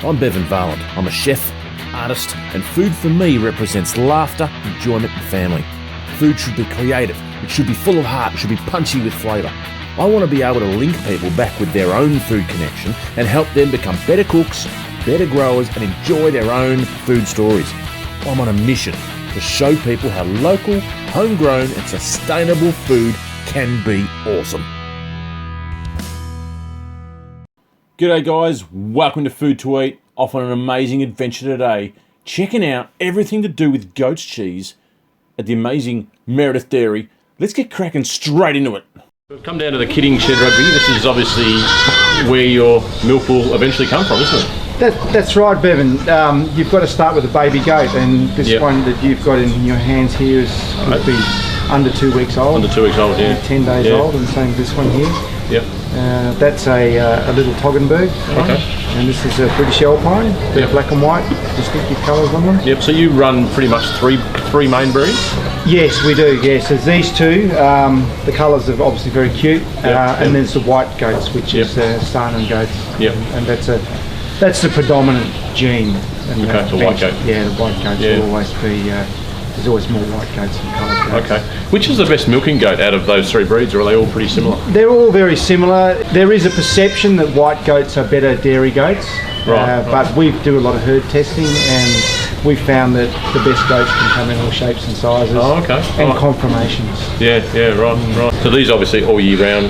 I'm Bevan Varland. I'm a chef, artist, and food for me represents laughter, enjoyment and family. Food should be creative, it should be full of heart, it should be punchy with flavour. I want to be able to link people back with their own food connection and help them become better cooks, better growers and enjoy their own food stories. I'm on a mission to show people how local, homegrown and sustainable food can be awesome. G'day guys, welcome to Food to Eat, off on an amazing adventure today, checking out everything to do with goat's cheese at the amazing Meredith Dairy. Let's get cracking straight into it. We've come down to the kidding shed, Rugby. This is obviously where your milk will eventually come from, isn't it? That's right, Bevan. You've got to start with a baby goat, and this one that you've got in your hands here could be under 2 weeks old. Under 2 weeks old, yeah. 10 days old, and same with this one here. Yep. That's a little Toggenburg. Okay. And this is a British Alpine. They're black and white, distinctive colours on them. Yep. So you run pretty much three main breeds? Yes, we do. Yes, there's these two. The colours are obviously very cute, and there's the white goats, which is Salmon goats. Yep. And that's the predominant gene. And the white goat. Yeah, the white goats will always be. There's always more white goats than coloured goats. Okay. Which is the best milking goat out of those three breeds, or are they all pretty similar? They're all very similar. There is a perception that white goats are better dairy goats, but we do a lot of herd testing, and we found that the best goats can come in all shapes and sizes. Oh, okay. And conformations. Yeah, right. So these obviously all year round.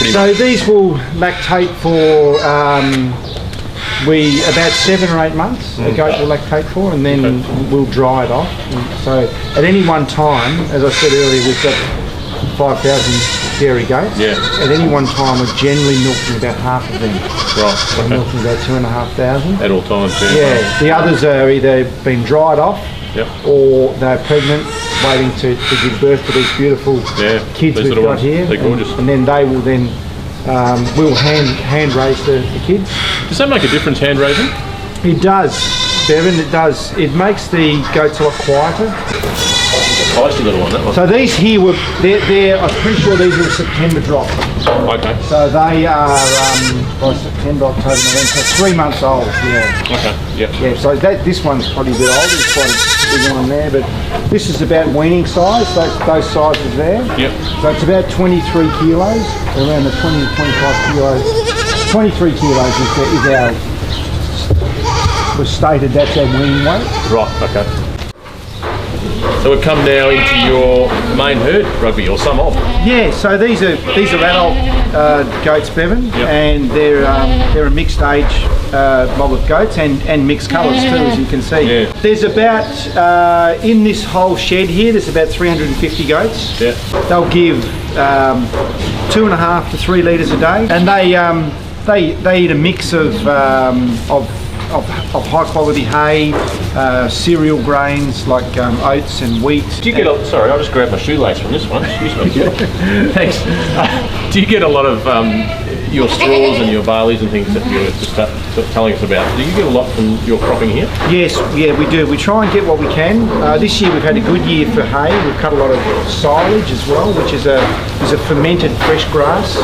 These will lactate for about 7 or 8 months. A goat will lactate for, and then we'll dry it off. And so at any one time, as I said earlier, we've got 5,000 dairy goats. Yeah. At any one time, we're generally milking about half of them. Right. So we're milking about 2,500 at all times. Yeah. The others are either been dried off, or they're pregnant, waiting to give birth to these beautiful kids we've got here. They're gorgeous. And then they will then. We'll hand raise the kids. Does that make a difference, hand raising? It does, Bevan, it does. It makes the goats a lot quieter. Feisty little one, that one. So these here I'm pretty sure these are a September drop. Okay. So they are by September, October, November, so 3 months old. Yeah. Okay. Yep. Yeah. So this one's probably a bit older. It's quite a big one there, but this is about weaning size. Those sizes there. Yep. So it's about 23 kilos, around the 20 to 25 kilos. 23 kilos is our. Was stated that's our weaning weight. Right. Okay. So we've come now into your main herd, Rugby, or some of. Yeah, so these are adult goats, Bevan, and they're a mixed age mob of goats and mixed colours too, as you can see. Yeah. There's about in this whole shed here, there's about 350 goats. Yeah. They'll give 2.5 to 3 litres a day, and they eat a mix of high quality hay, cereal grains like oats and wheat. Do you get sorry, I'll just grab my shoelace from this one. Excuse me. Thanks. Do you get a lot of your straws and your barleys and things that you were just telling us about? Do you get a lot from your cropping here? Yes, yeah, we do. We try and get what we can. This year we've had a good year for hay. We've cut a lot of silage as well, which is a fermented fresh grass.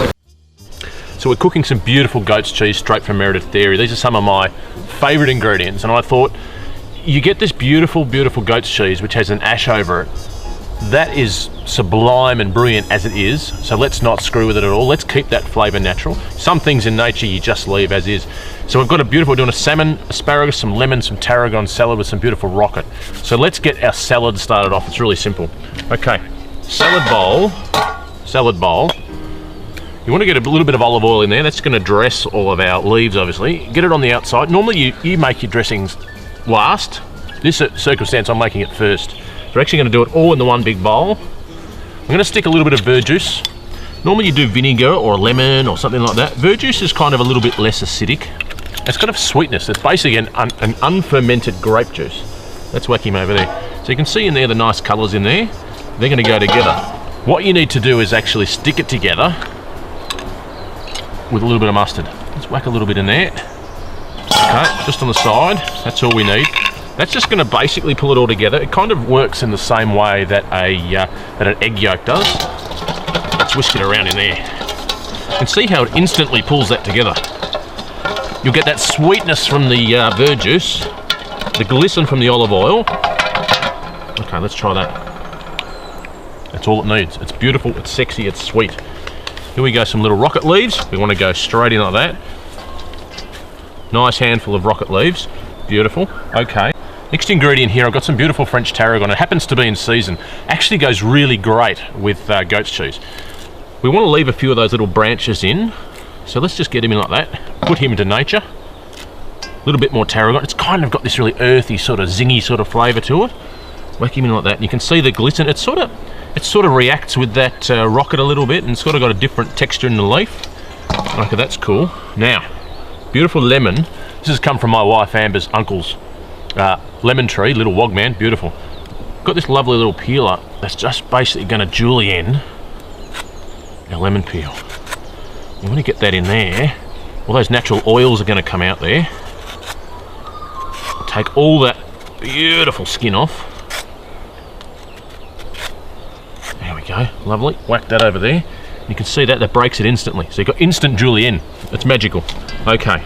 So we're cooking some beautiful goat's cheese straight from Meredith Dairy. These are some of my favourite ingredients, and I thought you get this beautiful goat's cheese which has an ash over it. That is sublime and brilliant as it is, so let's not screw with it at all. Let's keep that flavour natural. Some things in nature you just leave as is. So we've got we're doing a salmon, asparagus, some lemon, some tarragon salad with some beautiful rocket. So let's get our salad started off. It's really simple. Okay, salad bowl. You want to get a little bit of olive oil in there. That's going to dress all of our leaves, obviously. Get it on the outside. Normally you make your dressings last. This circumstance, I'm making it first. We're actually going to do it all in the one big bowl. I'm going to stick a little bit of verjuice. Normally you do vinegar or lemon or something like that. Verjuice is kind of a little bit less acidic. It's got a sweetness. It's basically an unfermented grape juice. That's whacking over there. So you can see in there the nice colours in there. They're going to go together. What you need to do is actually stick it together with a little bit of mustard. Let's whack a little bit in there. Okay, just on the side. That's all we need. That's just going to basically pull it all together. It kind of works in the same way that an egg yolk does. Let's whisk it around in there. And see how it instantly pulls that together. You'll get that sweetness from the verjuice, the glisten from the olive oil. Okay, let's try that. That's all it needs. It's beautiful, it's sexy, it's sweet. Here we go, some little rocket leaves. We want to go straight in like that. Nice handful of rocket leaves. Beautiful. Okay. Next ingredient here, I've got some beautiful French tarragon. It happens to be in season. Actually goes really great with goat's cheese. We want to leave a few of those little branches in. So let's just get him in like that. Put him into nature. A little bit more tarragon. It's kind of got this really earthy, sort of zingy sort of flavour to it. Whack him in like that. And you can see the glisten. It sort of reacts with that rocket a little bit, and it's sort of got a different texture in the leaf. Okay, that's cool. Now, beautiful lemon. This has come from my wife Amber's uncle's lemon tree, little wogman, beautiful. Got this lovely little peeler that's just basically going to julienne our lemon peel. You want to get that in there. All those natural oils are going to come out there. Take all that beautiful skin off. There we go, lovely. Whack that over there. You can see that breaks it instantly. So you've got instant julienne. It's magical. Okay,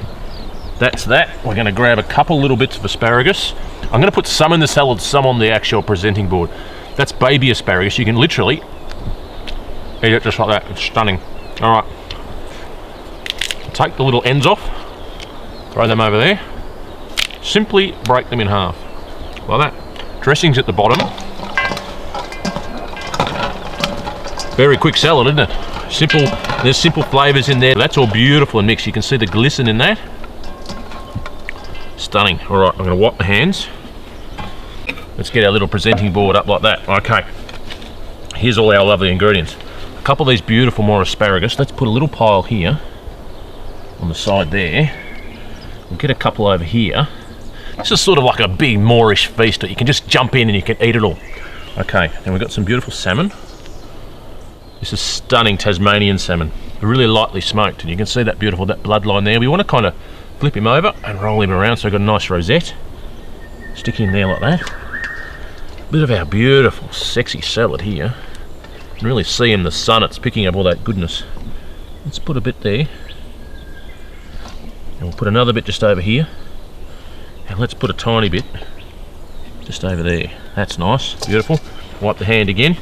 that's that. We're going to grab a couple little bits of asparagus. I'm going to put some in the salad, some on the actual presenting board. That's baby asparagus. You can literally eat it just like that. It's stunning. All right. Take the little ends off. Throw them over there. Simply break them in half. Like that. Dressing's at the bottom. Very quick salad, isn't it? Simple. There's simple flavours in there. That's all beautiful and mixed. You can see the glisten in that. Stunning. All right, I'm going to wipe my hands. Let's get our little presenting board up like that. Okay. Here's all our lovely ingredients. A couple of these beautiful more asparagus. Let's put a little pile here on the side there. We'll get a couple over here. This is sort of like a big Moorish feast that you can just jump in and you can eat it all. Okay, then we've got some beautiful salmon. This is stunning Tasmanian salmon, really lightly smoked, and you can see that beautiful, that bloodline there. We want to kind of flip him over and roll him around so we've got a nice rosette. Stick him there like that. Bit of our beautiful, sexy salad here. You can really see in the sun, it's picking up all that goodness. Let's put a bit there. And we'll put another bit just over here. And let's put a tiny bit just over there. That's nice, beautiful. Wipe the hand again.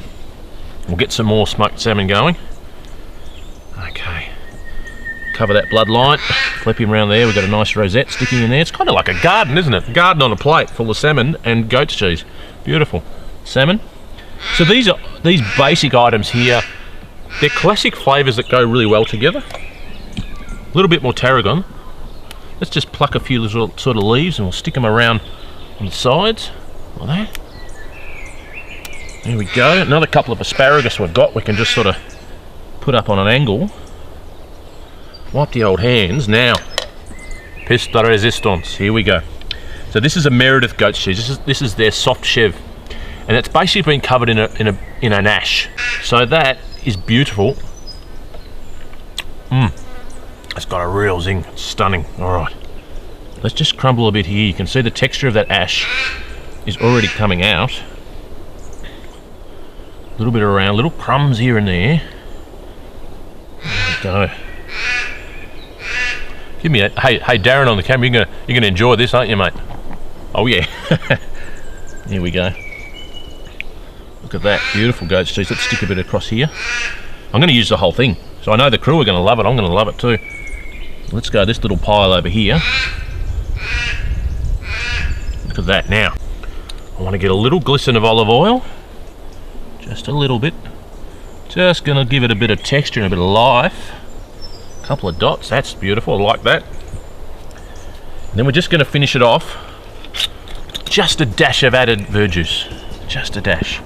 We'll get some more smoked salmon going. Okay. Cover that bloodline. Flip him around there. We've got a nice rosette sticking in there. It's kind of like a garden, isn't it? A garden on a plate full of salmon and goat's cheese. Beautiful. Salmon. So these basic items here, they're classic flavours that go really well together. A little bit more tarragon. Let's just pluck a few little sort of leaves and we'll stick them around on the sides like that. There we go. Another couple of asparagus we've got. We can just sort of put up on an angle. Wipe the old hands. Now, pièce de résistance. Here we go. So this is a Meredith goat's cheese. This is their soft chev, and it's basically been covered in an ash. So that is beautiful. It's got a real zing. It's stunning. All right. Let's just crumble a bit here. You can see the texture of that ash is already coming out. A little bit around, little crumbs here and there. There we go. Give me a hey Darren on the camera. You're gonna enjoy this, aren't you, mate? Oh yeah. Here we go. Look at that beautiful goat's cheese. Let's stick a bit across here. I'm going to use the whole thing, so I know the crew are going to love it. I'm going to love it too. Let's go this little pile over here. Look at that. Now, I want to get a little glisten of olive oil. Just a little bit. Just going to give it a bit of texture and a bit of life. A couple of dots. That's beautiful. I like that. And then we're just going to finish it off. Just a dash of added verjuice. Just a dash.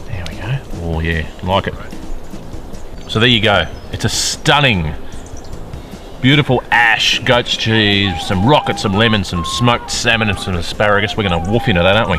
There we go. Oh yeah, like it. So there you go. It's a stunning, beautiful ash goat's cheese, some rocket, some lemon, some smoked salmon and some asparagus. We're going to woof into that, aren't we?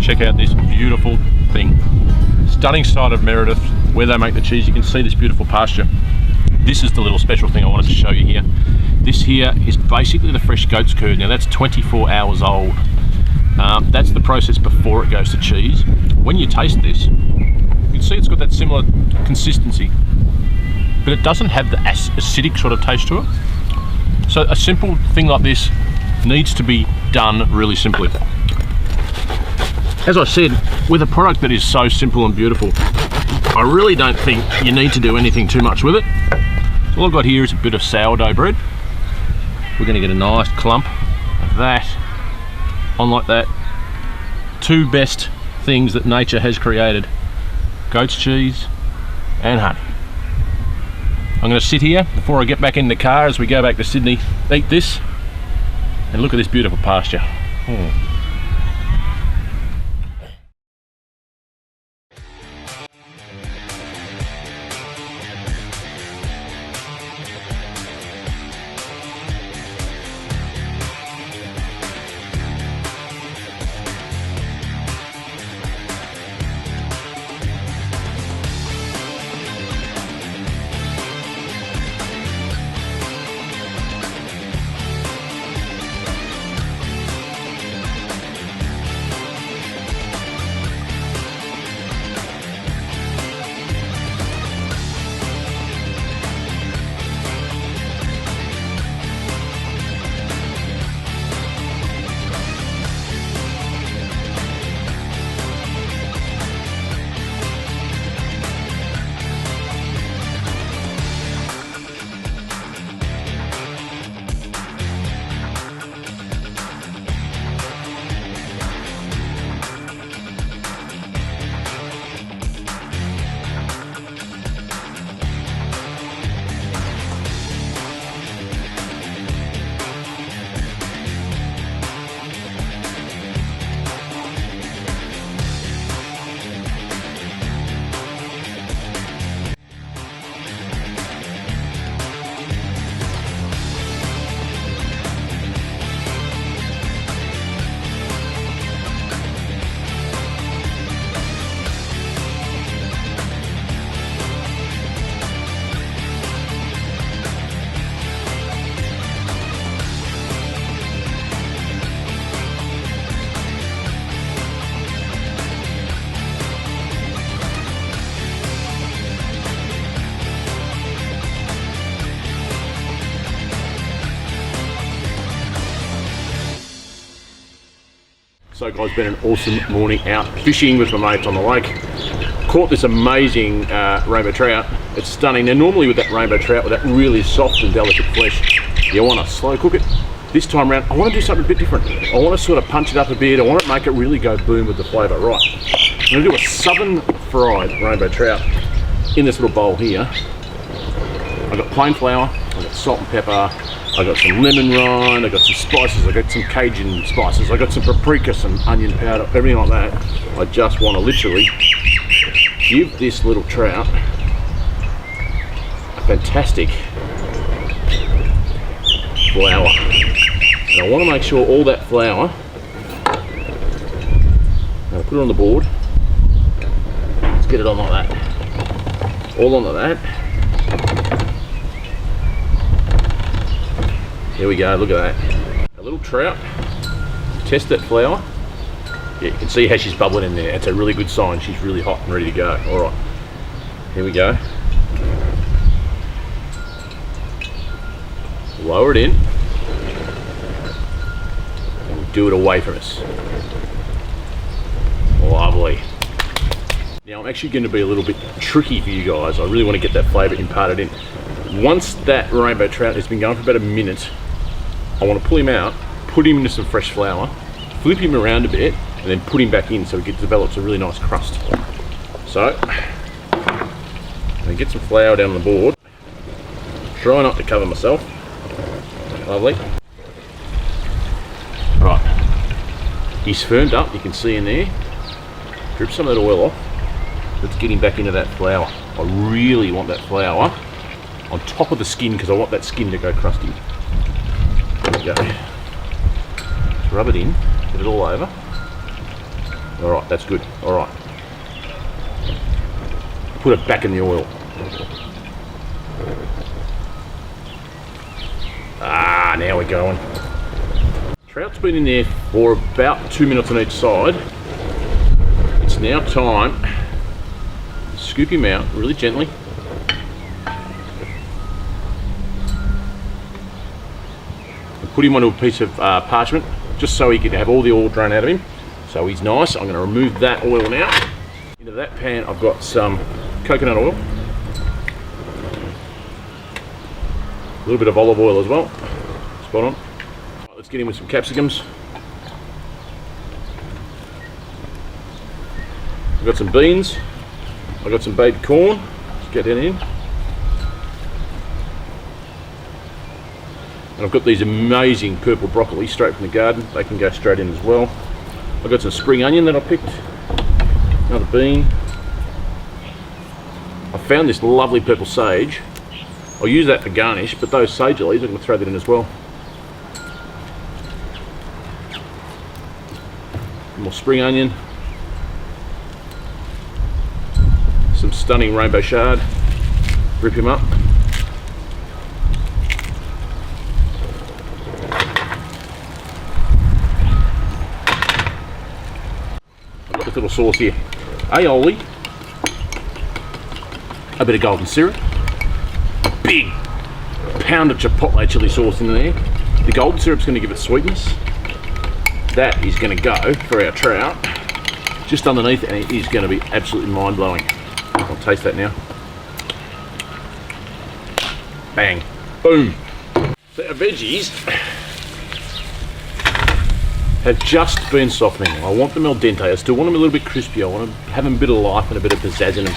check out this beautiful thing. Stunning side of Meredith, where they make the cheese. You can see this beautiful pasture. This is the little special thing I wanted to show you here. This here is basically the fresh goat's curd. Now that's 24 hours old. That's the process before it goes to cheese. When you taste this, you can see it's got that similar consistency, but it doesn't have the acidic sort of taste to it. So a simple thing like this needs to be done really simply. As I said, with a product that is so simple and beautiful, I really don't think you need to do anything too much with it. So all I've got here is a bit of sourdough bread. We're going to get a nice clump of that on like that. Two best things that nature has created: goat's cheese and honey. I'm going to sit here before I get back in the car as we go back to Sydney, eat this, and look at this beautiful pasture. So guys, been an awesome morning out fishing with my mates on the lake. Caught this amazing rainbow trout. It's stunning. Now normally with that rainbow trout, with that really soft and delicate flesh, you want to slow cook it. This time around, I want to do something a bit different. I want to sort of punch it up a bit. I want to make it really go boom with the flavour. Right, I'm going to do a southern fried rainbow trout in this little bowl here. I've got plain flour, I've got salt and pepper, I got some lemon rind, I got some spices, I got some Cajun spices, I got some paprika, some onion powder, everything like that. I just want to literally give this little trout a fantastic flour. And I want to make sure all that flour, I'll put it on the board. Let's get it on like that. All on like that. There we go, look at that. A little trout. Test that flour. Yeah, you can see how she's bubbling in there. It's a really good sign. She's really hot and ready to go. All right, here we go. Lower it in. And do it away from us. Lovely. Now I'm actually going to be a little bit tricky for you guys. I really want to get that flavour imparted in. Once that rainbow trout has been going for about a minute, I want to pull him out, put him into some fresh flour, flip him around a bit, and then put him back in so it develops a really nice crust. So, I'm going to get some flour down on the board. Try not to cover myself. Lovely. Right, he's firmed up, you can see in there. Drip some of that oil off. Let's get him back into that flour. I really want that flour on top of the skin because I want that skin to go crusty. There we go. Just rub it in, get it all over. All right, that's good. All right. Put it back in the oil. Ah, now we're going. Trout's been in there for about 2 minutes on each side. It's now time to scoop him out really gently. And put him onto a piece of parchment just so he can have all the oil drained out of him. So he's nice. I'm going to remove that oil now. Into that pan I've got some coconut oil. A little bit of olive oil as well. Spot on. Right, let's get in with some capsicums. I've got some beans. I've got some baby corn. Let's get that in. And I've got these amazing purple broccoli straight from the garden. They can go straight in as well. I've got some spring onion that I picked. Another bean. I found this lovely purple sage. I'll use that for garnish, but those sage leaves, I'm going to throw that in as well. More spring onion. Some stunning rainbow shard. Rip him up. I've got this little sauce here. Aioli. A bit of golden syrup. Big pound of chipotle chili sauce in there. The golden syrup's going to give it sweetness. That is going to go for our trout just underneath, and it is going to be absolutely mind-blowing. I'll taste that now. Bang. Boom. So our veggies have just been softening. I want them al dente. I still want them a little bit crispy. I want to have them a bit of life and a bit of pizzazz in them.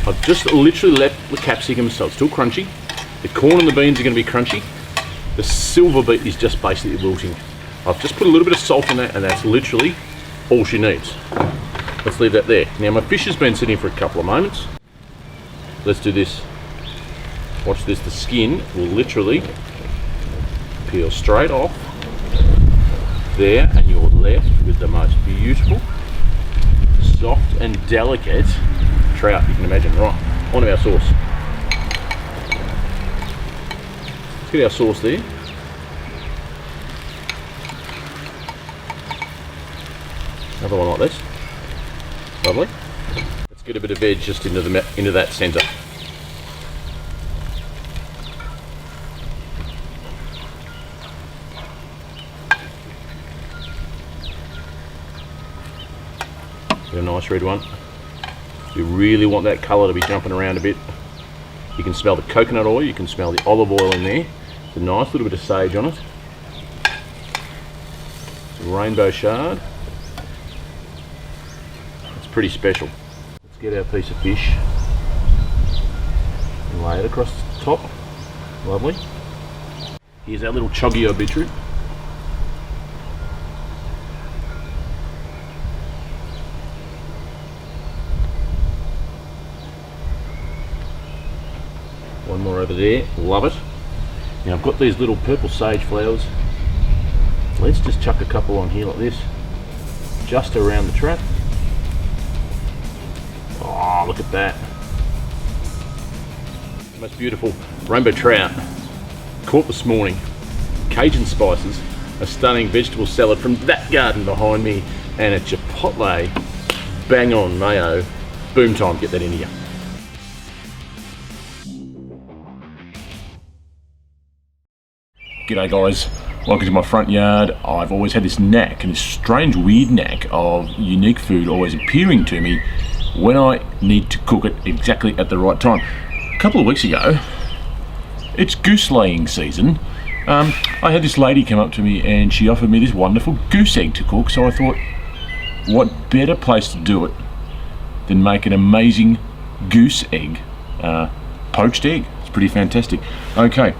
I've just literally left the capsicum so it's still crunchy. The corn and the beans are going to be crunchy. The silver beet is just basically wilting. I've just put a little bit of salt in that, and that's literally all she needs. Let's leave that there. Now my fish has been sitting for a couple of moments. Let's do this. Watch this. The skin will literally peel straight off there, and you're left with the most beautiful, soft and delicate trout you can imagine. Right, onto our sauce. Let's get our sauce there. Another one like this. Lovely. Let's get a bit of veg just into that centre. Get a nice red one. You really want that colour to be jumping around a bit. You can smell the coconut oil, you can smell the olive oil in there. It's a nice little bit of sage on it. Some rainbow shard. It's pretty special. Let's get our piece of fish and lay it across the top. Lovely. Here's our little choggy beetroot. One more over there, love it. Now I've got these little purple sage flowers. Let's just chuck a couple on here like this, just around the trap. Oh, look at that. Most beautiful rainbow trout, caught this morning. Cajun spices, a stunning vegetable salad from that garden behind me, and a chipotle bang on mayo. Boom time, get that into you. G'day guys, welcome to my front yard. I've always had this knack, and this strange weird knack of unique food always appearing to me when I need to cook it exactly at the right time. A couple of weeks ago, it's goose laying season. I had this lady come up to me and she offered me this wonderful goose egg to cook, so I thought, what better place to do it than make an amazing goose egg, poached egg. It's pretty fantastic. Okay.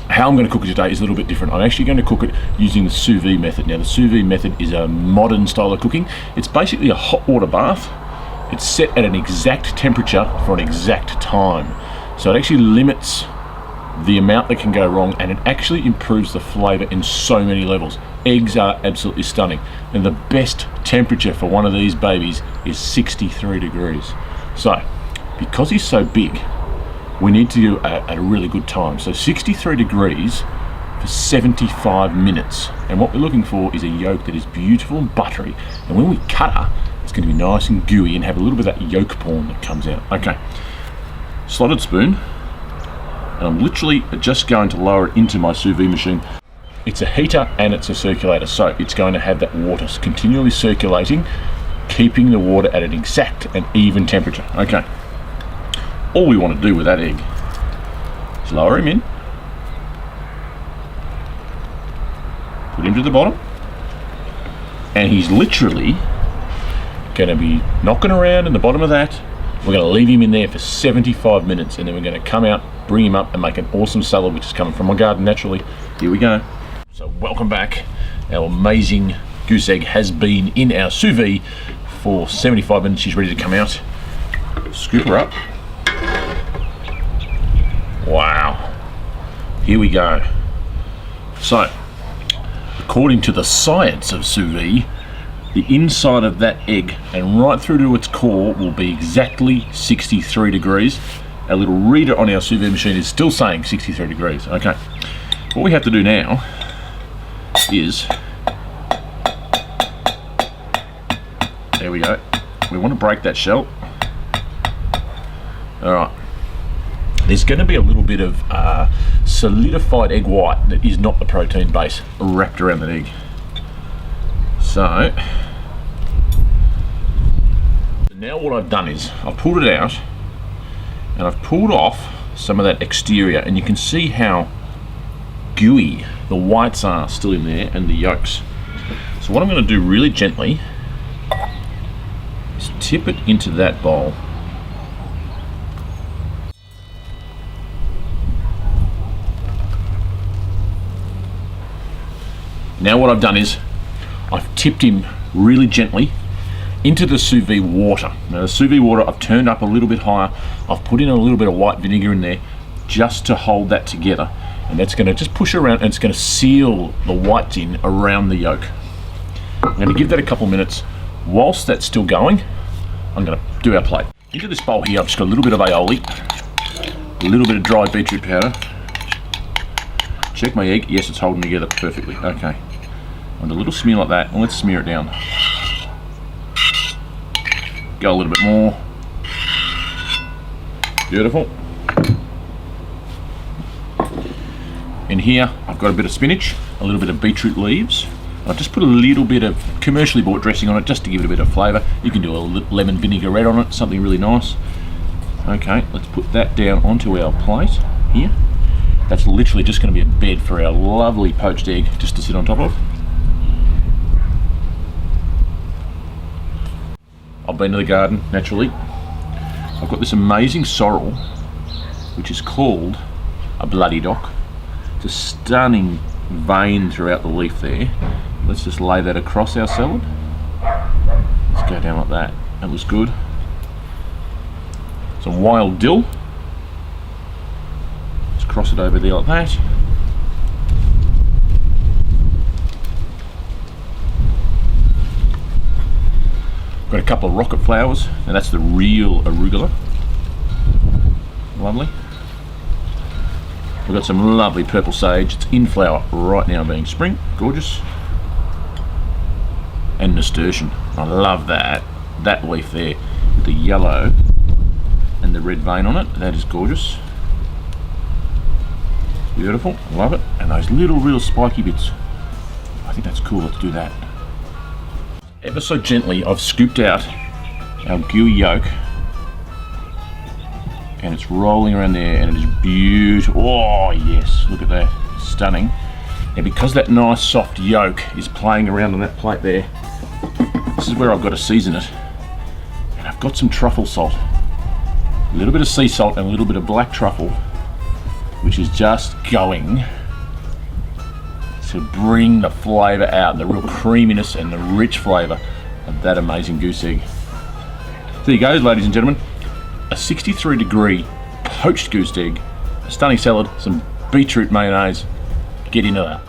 How I'm going to cook it today is a little bit different. I'm actually going to cook it using the Sous-Vide method. Now the Sous-Vide method is a modern style of cooking. It's basically a hot water bath. It's set at an exact temperature for an exact time. So it actually limits the amount that can go wrong, and it actually improves the flavour in so many levels. Eggs are absolutely stunning. And the best temperature for one of these babies is 63 degrees. So, because he's so big, we need to do at a really good time. So 63 degrees for 75 minutes. And what we're looking for is a yolk that is beautiful and buttery. And when we cut her, it's going to be nice and gooey and have a little bit of that yolk porn that comes out. Okay, slotted spoon. And I'm literally just going to lower it into my sous vide machine. It's a heater and it's a circulator, so it's going to have that water continually circulating, keeping the water at an exact and even temperature. Okay, all we want to do with that egg is lower him in, put him to the bottom, and he's literally going to be knocking around in the bottom of that. We're going to leave him in there for 75 minutes, and then we're going to come out, bring him up, and make an awesome salad, which is coming from my garden naturally. Here we go. So welcome back. Our amazing goose egg has been in our sous vide for 75 minutes. She's ready to come out. Scoop her up. Wow. Here we go. So, according to the science of sous vide, the inside of that egg and right through to its core will be exactly 63 degrees. Our little reader on our sous vide machine is still saying 63 degrees. Okay. What we have to do now is, there we go, we want to break that shell. Alright, there's going to be a little bit of solidified egg white that is not the protein base wrapped around that egg. So now what I've done is I've pulled it out and I've pulled off some of that exterior, and you can see how gooey the whites are still in there and the yolks. So what I'm going to do really gently is tip it into that bowl. Now what I've done is I've tipped him really gently into the sous vide water. Now the sous vide water I've turned up a little bit higher. I've put in a little bit of white vinegar in there just to hold that together. And that's going to just push around, and it's going to seal the whites in around the yolk. I'm going to give that a couple minutes. Whilst that's still going, I'm going to do our plate. Into this bowl here, I've just got a little bit of aioli, a little bit of dry beetroot powder. Check my egg. Yes, it's holding together perfectly. Okay. And a little smear like that, and let's smear it down. Go a little bit more. Beautiful. In here, I've got a bit of spinach, a little bit of beetroot leaves. I've just put a little bit of commercially bought dressing on it just to give it a bit of flavour. You can do a lemon vinaigrette on it, something really nice. Okay, let's put that down onto our plate here. That's literally just going to be a bed for our lovely poached egg just to sit on top of. I've been to the garden, naturally. I've got this amazing sorrel, which is called a bloody dock. It's a stunning vein throughout the leaf there. Let's just lay that across our salad. Let's go down like that. That looks good. Some wild dill. Let's cross it over there like that. Got a couple of rocket flowers, and that's the real arugula. Lovely. We've got some lovely purple sage. It's in flower right now, being spring. Gorgeous. And nasturtium. I love that. That leaf there with the yellow and the red vein on it. That is gorgeous. Beautiful. Love it. And those little real spiky bits. I think that's cool. Let's do that. Ever so gently, I've scooped out our gooey yolk, and it's rolling around there, and it is beautiful. Oh yes, look at that, stunning. And because that nice soft yolk is playing around on that plate there, this is where I've got to season it. And I've got some truffle salt, a little bit of sea salt and a little bit of black truffle, which is just going to bring the flavour out, the real creaminess and the rich flavour of that amazing goose egg. There you go, ladies and gentlemen. A 63 degree poached goose egg, a stunning salad, some beetroot mayonnaise. Get into that.